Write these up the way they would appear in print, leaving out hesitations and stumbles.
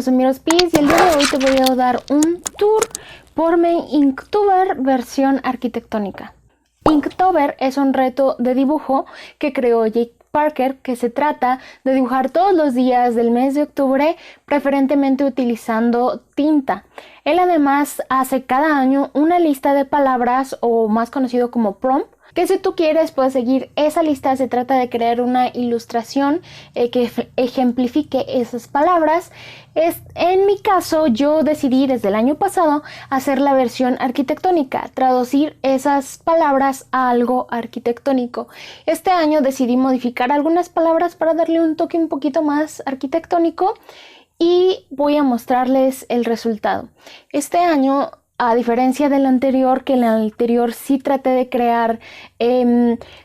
yo soy Mirospis y el día de hoy te voy a dar un tour por mi Inktober versión arquitectónica. Inktober es un reto de dibujo que creó Jake Parker, que se trata de dibujar todos los días del mes de octubre, preferentemente utilizando tinta. Él además hace cada año una lista de palabras, o más conocido como prompt, que si tú quieres puedes seguir esa lista. Se trata de crear una ilustración que ejemplifique esas palabras. En mi caso, yo decidí desde el año pasado hacer la versión arquitectónica, traducir esas palabras a algo arquitectónico. Este año decidí modificar algunas palabras para darle un toque un poquito más arquitectónico y voy a mostrarles el resultado. Este año, a diferencia del anterior, que en el anterior sí traté de crear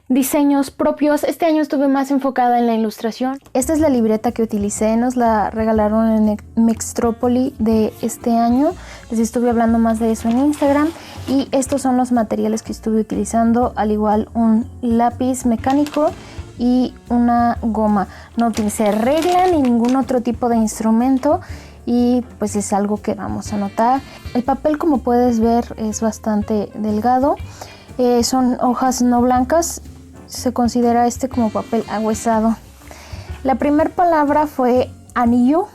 diseños propios, este año estuve más enfocada en la ilustración. Esta es la libreta que utilicé, nos la regalaron en Mextrópoli de este año. Les estuve hablando más de eso en Instagram. Y estos son los materiales que estuve utilizando, al igual un lápiz mecánico y una goma. No utilicé regla ni ningún otro tipo de instrumento. Y pues es algo que vamos a notar. El papel, como puedes ver, es bastante delgado. Son hojas no blancas. Se considera como papel ahuesado. La primera palabra fue anillo.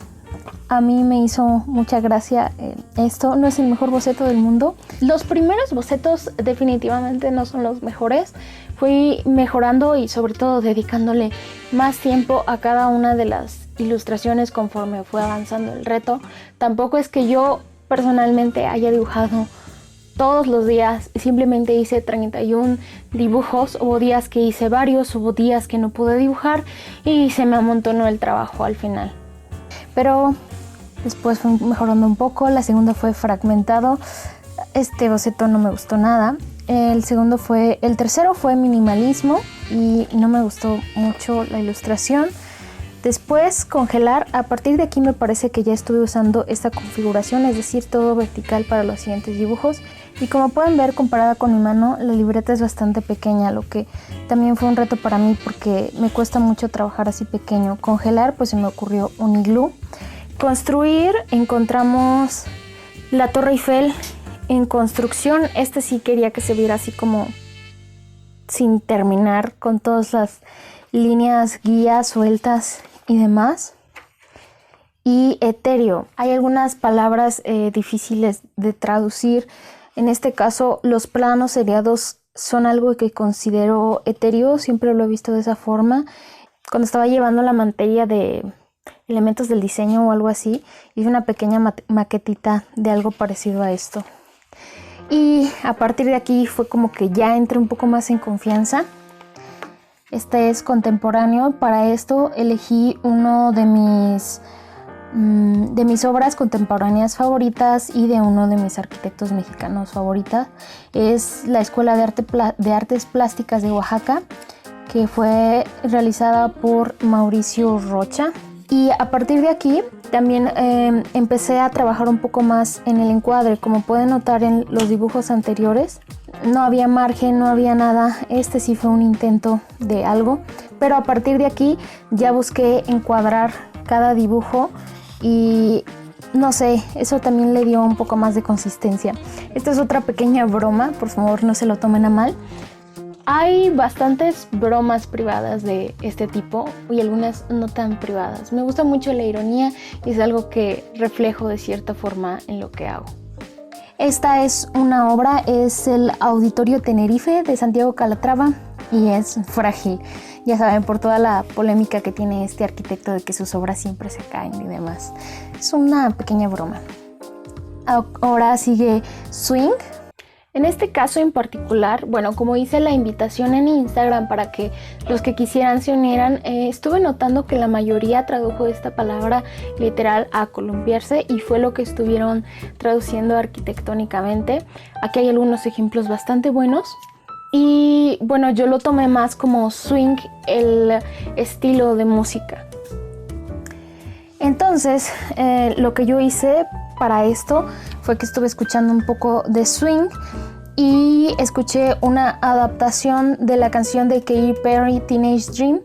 A mí me hizo mucha gracia esto. No es el mejor boceto del mundo. Los primeros bocetos definitivamente no son los mejores. Fui mejorando y sobre todo dedicándole más tiempo a cada una de las ilustraciones conforme fue avanzando el reto. Tampoco es que yo personalmente haya dibujado todos los días, simplemente hice 31 dibujos. Hubo días que hice varios, hubo días que no pude dibujar y se me amontonó el trabajo al final. Pero después fue mejorando un poco. La segunda fue fragmentado. Este boceto no me gustó nada. El tercero fue minimalismo y no me gustó mucho la ilustración. Después congelar. A partir de aquí me parece que ya estuve usando esta configuración, es decir, todo vertical para los siguientes dibujos. Y como pueden ver, comparada con mi mano, la libreta es bastante pequeña, lo que también fue un reto para mí porque me cuesta mucho trabajar así pequeño. Congelar, pues se me ocurrió un iglú. Construir, encontramos la Torre Eiffel en construcción. Sí quería que se viera así como sin terminar, con todas las líneas, guías sueltas y demás. Y etéreo. Hay algunas palabras difíciles de traducir. En este caso, los planos seriados son algo que considero etéreo. Siempre lo he visto de esa forma. Cuando estaba llevando la materia de elementos del diseño o algo así, hice una pequeña maquetita de algo parecido a esto. Y a partir de aquí fue como que ya entré un poco más en confianza. Este es contemporáneo. Para esto elegí uno de mis obras contemporáneas favoritas y de uno de mis arquitectos mexicanos favoritas. Es la Escuela de Artes Plásticas de Oaxaca, que fue realizada por Mauricio Rocha. Y a partir de aquí también empecé a trabajar un poco más en el encuadre. Como pueden notar en los dibujos anteriores, no había margen, no había nada. Este sí fue un intento de algo, pero a partir de aquí ya busqué encuadrar cada dibujo y no sé, eso también le dio un poco más de consistencia. Esta es otra pequeña broma, por favor no se lo tomen a mal. Hay bastantes bromas privadas de este tipo y algunas no tan privadas. Me gusta mucho la ironía y es algo que reflejo de cierta forma en lo que hago. Esta es una obra, es el Auditorio Tenerife de Santiago Calatrava y es frágil. Ya saben, por toda la polémica que tiene este arquitecto de que sus obras siempre se caen y demás. Es una pequeña broma. Ahora sigue Swing. En este caso en particular, bueno, como hice la invitación en Instagram para que los que quisieran se unieran, estuve notando que la mayoría tradujo esta palabra literal a columpiarse y fue lo que estuvieron traduciendo arquitectónicamente. Aquí hay algunos ejemplos bastante buenos y bueno, yo lo tomé más como swing, el estilo de música. Entonces, lo que yo hice para esto fue que estuve escuchando un poco de swing y escuché una adaptación de la canción de Katy Perry, Teenage Dream,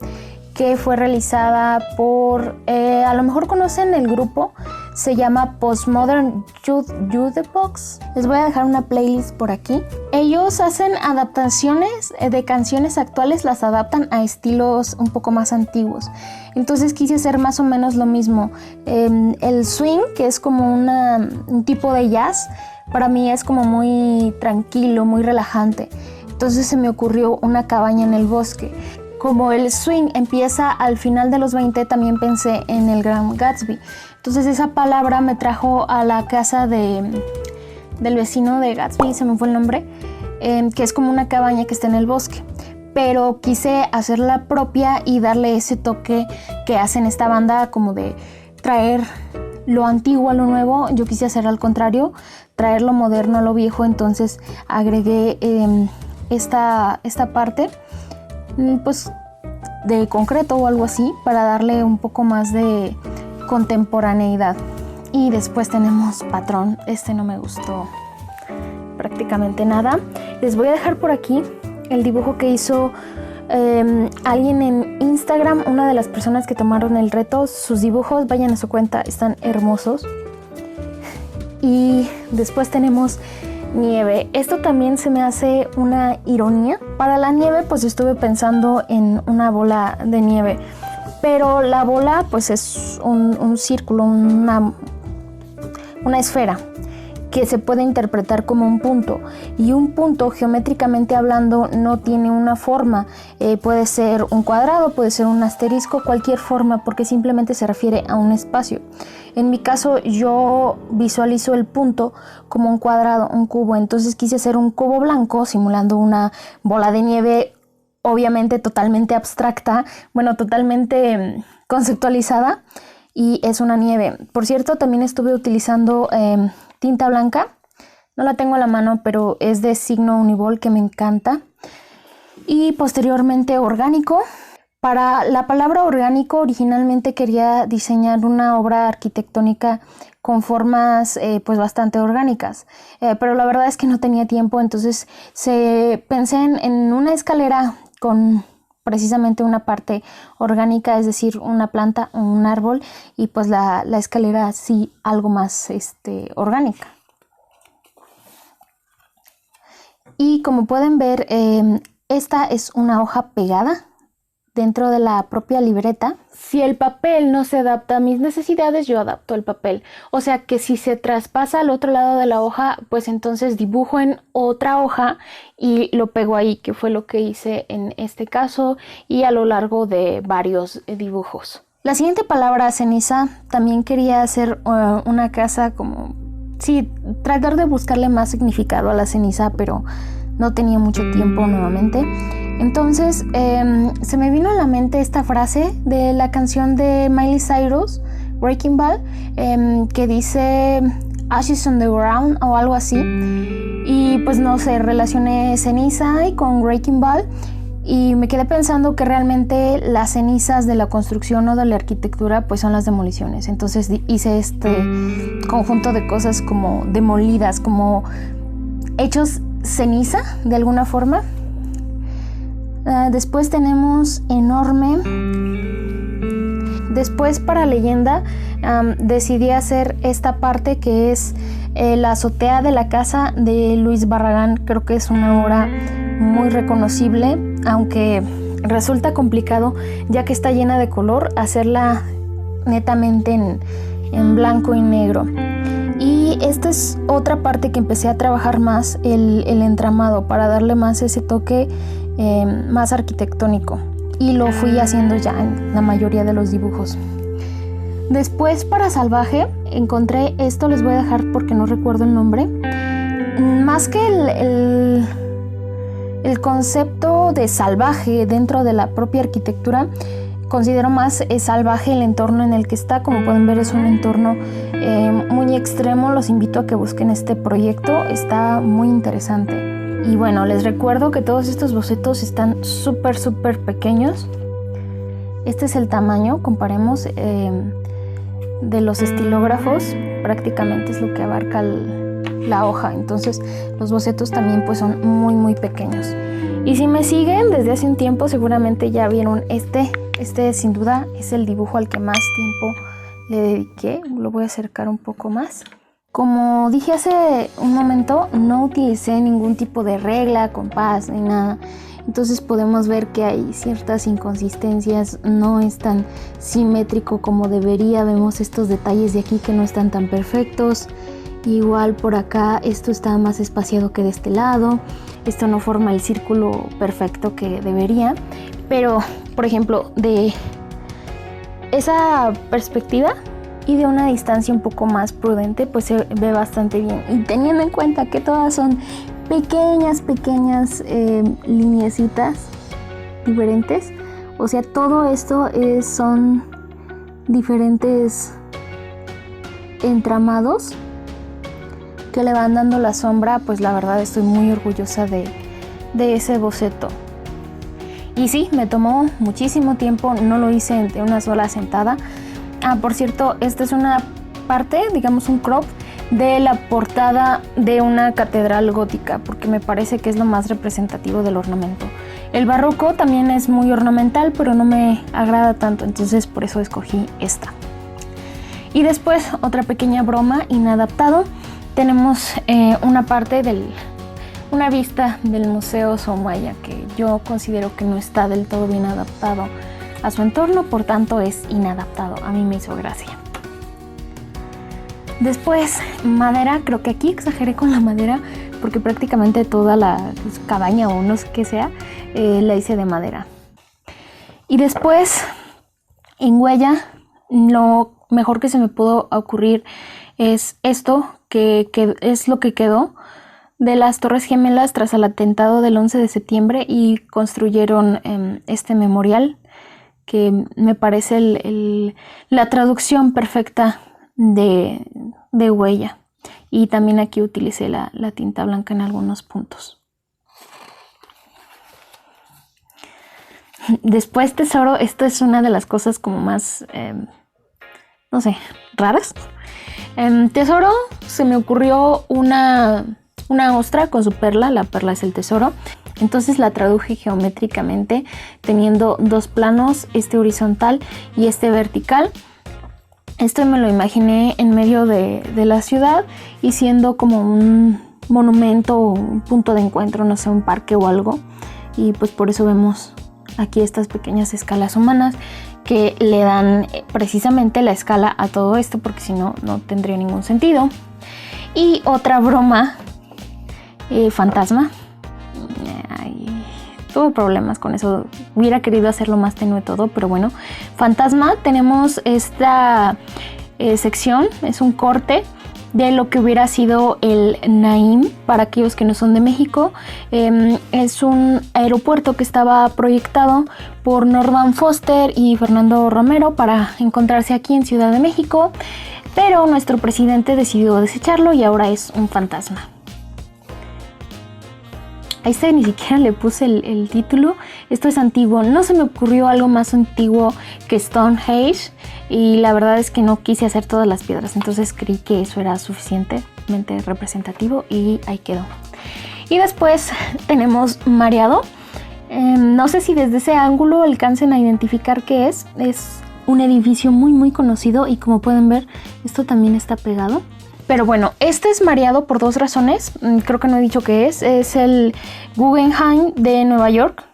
que fue realizada por, a lo mejor conocen el grupo, se llama Postmodern Jukebox. Les voy a dejar una playlist por aquí. Ellos hacen adaptaciones de canciones actuales, las adaptan a estilos un poco más antiguos. Entonces quise hacer más o menos lo mismo. El swing, que es como un tipo de jazz, para mí es como muy tranquilo, muy relajante. Entonces se me ocurrió Una cabaña en el bosque. Como el swing empieza al final de los 20, también pensé en El Gran Gatsby. Entonces esa palabra me trajo a la casa del vecino de Gatsby, se me fue el nombre, que es como una cabaña que está en el bosque. Pero quise hacerla propia y darle ese toque que hacen esta banda, como de traer lo antiguo a lo nuevo. Yo quise hacer al contrario, traer lo moderno a lo viejo. Entonces agregué esta parte, pues de concreto o algo así, para darle un poco más de contemporaneidad. Y después tenemos Patrón. Este no me gustó prácticamente nada. Les voy a dejar por aquí el dibujo que hizo alguien en Instagram, una de las personas que tomaron el reto. Sus dibujos, vayan a su cuenta, están hermosos. Y después tenemos nieve. Esto también se me hace una ironía. Para la nieve, pues estuve pensando en una bola de nieve, pero la bola pues es un círculo, una esfera que se puede interpretar como un punto, y un punto, geométricamente hablando, no tiene una forma. Puede ser un cuadrado, puede ser un asterisco, cualquier forma, porque simplemente se refiere a un espacio. En mi caso, yo visualizo el punto como un cuadrado, un cubo. Entonces quise hacer un cubo blanco simulando una bola de nieve, obviamente totalmente abstracta, bueno, totalmente conceptualizada, y es una nieve. Por cierto, también estuve utilizando tinta blanca. No la tengo a la mano, pero es de Signo Uniball, que me encanta. Y posteriormente orgánico. Para la palabra orgánico, originalmente quería diseñar una obra arquitectónica con formas pues bastante orgánicas, pero la verdad es que no tenía tiempo. Entonces pensé en una escalera con precisamente una parte orgánica, es decir, una planta o un árbol, y pues la escalera sí algo más orgánica. Y como pueden ver, esta es una hoja pegada dentro de la propia libreta. Si el papel no se adapta a mis necesidades, yo adapto el papel. O sea que si se traspasa al otro lado de la hoja, pues entonces dibujo en otra hoja y lo pego ahí, que fue lo que hice en este caso y a lo largo de varios dibujos. La siguiente palabra, ceniza, también quería hacer una casa como... Sí, tratar de buscarle más significado a la ceniza, pero no tenía mucho tiempo nuevamente. Entonces se me vino a la mente esta frase de la canción de Miley Cyrus, Breaking Ball, que dice Ashes on the Ground o algo así. Y pues no sé, relacioné ceniza y con Breaking Ball, y me quedé pensando que realmente las cenizas de la construcción o de la arquitectura pues son las demoliciones. Entonces hice este conjunto de cosas como demolidas, como hechos ceniza de alguna forma. Después tenemos enorme. Después, para leyenda, decidí hacer esta parte que es la azotea de la casa de Luis Barragán. Creo que es una obra muy reconocible, aunque resulta complicado ya que está llena de color, hacerla netamente en blanco y negro. Y esta es otra parte que empecé a trabajar más, el entramado, para darle más ese toque más arquitectónico, y lo fui haciendo ya en la mayoría de los dibujos. Después, para salvaje, encontré esto, les voy a dejar porque no recuerdo el nombre. Más que el concepto de salvaje dentro de la propia arquitectura, considero más salvaje el entorno en el que está. Como pueden ver, es un entorno muy extremo. Los invito a que busquen este proyecto, está muy interesante. Y bueno, les recuerdo que todos estos bocetos están súper pequeños. Este es el tamaño, comparemos, de los estilógrafos. Prácticamente es lo que abarca la hoja. Entonces los bocetos también pues son muy pequeños. Y si me siguen desde hace un tiempo, seguramente ya vieron este sin duda es el dibujo al que más tiempo le dediqué. Lo voy a acercar un poco más. Como dije hace un momento, no utilicé ningún tipo de regla, compás ni nada. Entonces podemos ver que hay ciertas inconsistencias, no es tan simétrico como debería. Vemos estos detalles de aquí que no están tan perfectos. Igual por acá esto está más espaciado que de este lado. Esto no forma el círculo perfecto que debería. Pero, por ejemplo, de esa perspectiva y de una distancia un poco más prudente, pues se ve bastante bien. Y teniendo en cuenta que todas son pequeñas lineecitas diferentes, o sea, todo esto son diferentes entramados que le van dando la sombra. Pues la verdad estoy muy orgullosa de ese boceto. Y sí, me tomó muchísimo tiempo, no lo hice de una sola sentada. Por cierto, esta es una parte, digamos un crop, de la portada de una catedral gótica, porque me parece que es lo más representativo del ornamento. El barroco también es muy ornamental, pero no me agrada tanto, entonces por eso escogí esta. Y después, otra pequeña broma inadaptado. Tenemos una vista del Museo Soumaya, que yo considero que no está del todo bien adaptado a su entorno, por tanto es inadaptado. A mí me hizo gracia. Después, madera. Creo que aquí exageré con la madera, porque prácticamente toda la cabaña, o no sé qué sea, la hice de madera. Y después, en huella, lo mejor que se me pudo ocurrir es esto, que es lo que quedó de las Torres Gemelas tras el atentado del 11 de septiembre y construyeron este memorial, que me parece la traducción perfecta de huella. Y también aquí utilicé la tinta blanca en algunos puntos. Después, tesoro. Esto es una de las cosas como más, no sé, raras. Tesoro, se me ocurrió una ostra con su perla. La perla es el tesoro. Entonces la traduje geométricamente, teniendo dos planos, este horizontal y este vertical. Esto me lo imaginé en medio de la ciudad y siendo como un monumento o un punto de encuentro, no sé, un parque o algo. Y pues por eso vemos aquí estas pequeñas escalas humanas que le dan precisamente la escala a todo esto, porque si no, no tendría ningún sentido. Y otra broma, fantasma. Tuve problemas con eso, hubiera querido hacerlo más tenue todo, pero bueno. Fantasma, tenemos esta sección, es un corte de lo que hubiera sido el Naim, para aquellos que no son de México. Es un aeropuerto que estaba proyectado por Norman Foster y Fernando Romero para encontrarse aquí en Ciudad de México, pero nuestro presidente decidió desecharlo y ahora es un fantasma. A este ni siquiera le puse el título. Esto es antiguo. No se me ocurrió algo más antiguo que Stonehenge. Y la verdad es que no quise hacer todas las piedras. Entonces creí que eso era suficientemente representativo y ahí quedó. Y después tenemos mareado. No sé si desde ese ángulo alcancen a identificar qué es. Es un edificio muy conocido y como pueden ver, esto también está pegado. Pero bueno, este es mareado por dos razones. Creo que no he dicho qué es. Es el Guggenheim de Nueva York.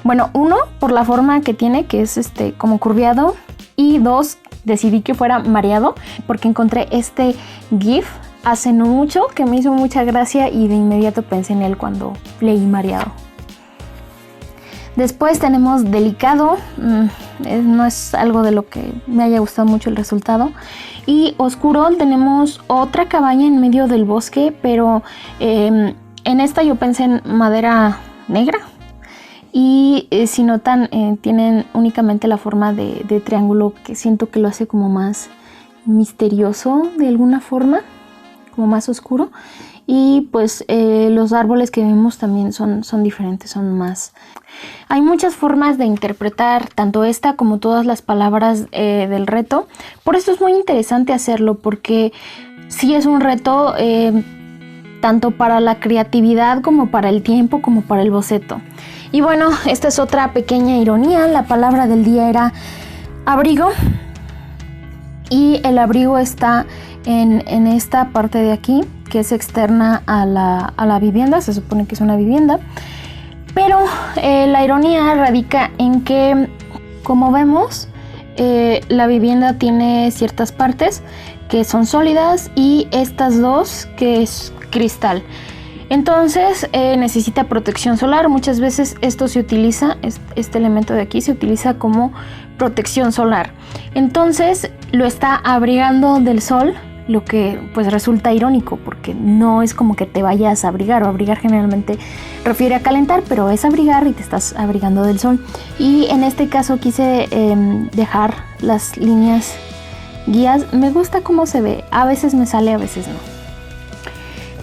Bueno, uno, por la forma que tiene, que es como curviado. Y dos, decidí que fuera mareado porque encontré este GIF hace no mucho que me hizo mucha gracia y de inmediato pensé en él cuando leí mareado. Después tenemos delicado. No es algo de lo que me haya gustado mucho el resultado. Y oscuro, tenemos otra cabaña en medio del bosque, pero en esta yo pensé en madera negra. Y si notan, tienen únicamente la forma de triángulo, que siento que lo hace como más misterioso de alguna forma, como más oscuro. Y pues los árboles que vemos también son diferentes, son más. Hay muchas formas de interpretar tanto esta como todas las palabras del reto. Por eso es muy interesante hacerlo, porque sí es un reto tanto para la creatividad como para el tiempo como para el boceto. Y bueno, esta es otra pequeña ironía. La palabra del día era abrigo. y el abrigo está en esta parte de aquí, que es externa a la vivienda. Se supone que es una vivienda, pero la ironía radica en que, como vemos, la vivienda tiene ciertas partes que son sólidas y estas dos que es cristal. Entonces necesita protección solar. Muchas veces esto se utiliza, este elemento de aquí se utiliza como protección solar. Entonces lo está abrigando del sol, lo que pues resulta irónico porque no es como que te vayas a abrigar, o abrigar generalmente refiere a calentar, pero es abrigar y te estás abrigando del sol. Y en este caso quise dejar las líneas guías. Me gusta cómo se ve, a veces me sale, a veces no.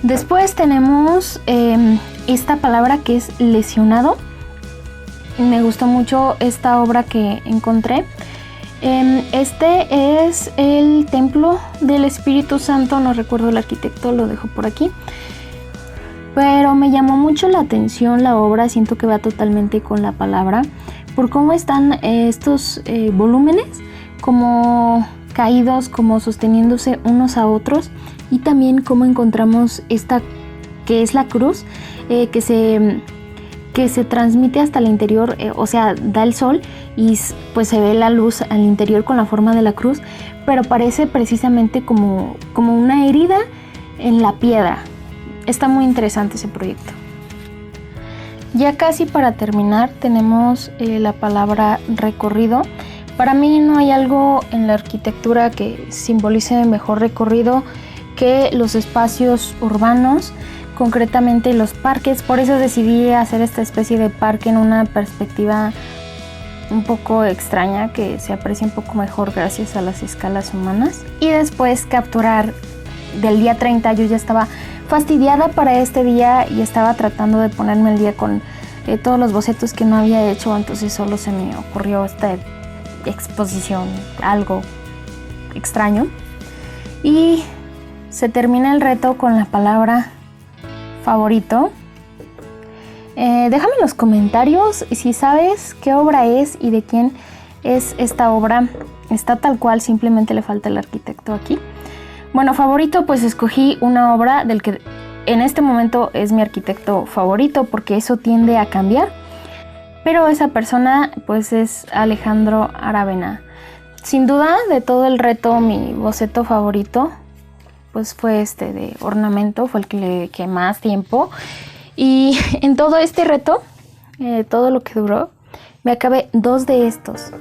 Después tenemos esta palabra que es lesionado. Me gustó mucho esta obra que encontré. Este es el templo del Espíritu Santo, no recuerdo el arquitecto, lo dejo por aquí. Pero me llamó mucho la atención la obra, siento que va totalmente con la palabra, por cómo están estos volúmenes como caídos, como sosteniéndose unos a otros, y también cómo encontramos esta que es la cruz, que se transmite hasta el interior, o sea, da el sol y pues se ve la luz al interior con la forma de la cruz, pero parece precisamente como una herida en la piedra. Está muy interesante ese proyecto. Ya casi para terminar tenemos la palabra recorrido. Para mí no hay algo en la arquitectura que simbolice mejor recorrido que los espacios urbanos, concretamente los parques. Por eso decidí hacer esta especie de parque en una perspectiva un poco extraña, que se aprecia un poco mejor gracias a las escalas humanas. Y después capturar del día 30, yo ya estaba fastidiada para este día y estaba tratando de ponerme al día con todos los bocetos que no había hecho, entonces solo se me ocurrió esta exposición, algo extraño. Y se termina el reto con la palabra favorito. Déjame en los comentarios si sabes qué obra es y de quién es esta obra. Está tal cual, simplemente le falta el arquitecto aquí. Bueno, favorito, pues escogí una obra del que en este momento es mi arquitecto favorito, porque eso tiende a cambiar, pero esa persona pues es Alejandro Aravena. Sin duda, de todo el reto, mi boceto favorito pues fue este de ornamento, fue el que le dediqué más tiempo. Y en todo este reto, todo lo que duró, me acabé 2 de estos,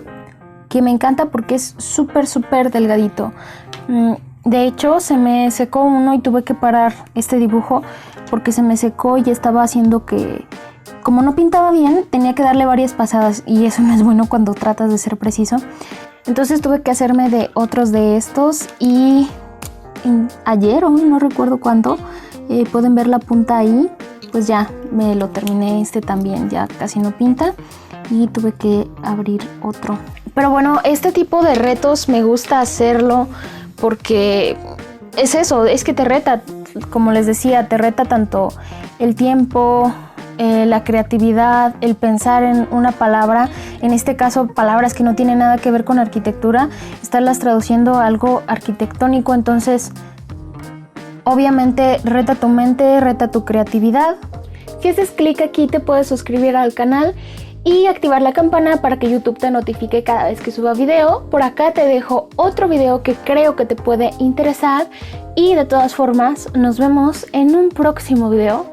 que me encanta porque es súper delgadito. De hecho, se me secó uno y tuve que parar este dibujo porque se me secó y estaba haciendo que, como no pintaba bien, tenía que darle varias pasadas y eso no es bueno cuando tratas de ser preciso. Entonces tuve que hacerme de otros de estos y ayer o no recuerdo cuándo, pueden ver la punta ahí, pues ya me lo terminé. Este también ya casi no pinta y tuve que abrir otro. Pero bueno, este tipo de retos me gusta hacerlo porque es eso, es que te reta, como les decía, te reta tanto el tiempo, la creatividad, el pensar en una palabra, en este caso palabras que no tienen nada que ver con arquitectura, estarlas traduciendo a algo arquitectónico. Entonces obviamente reta tu mente, reta tu creatividad. Si haces clic aquí te puedes suscribir al canal y activar la campana para que YouTube te notifique cada vez que suba video. Por acá te dejo otro video que creo que te puede interesar y de todas formas nos vemos en un próximo video.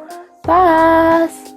Paz.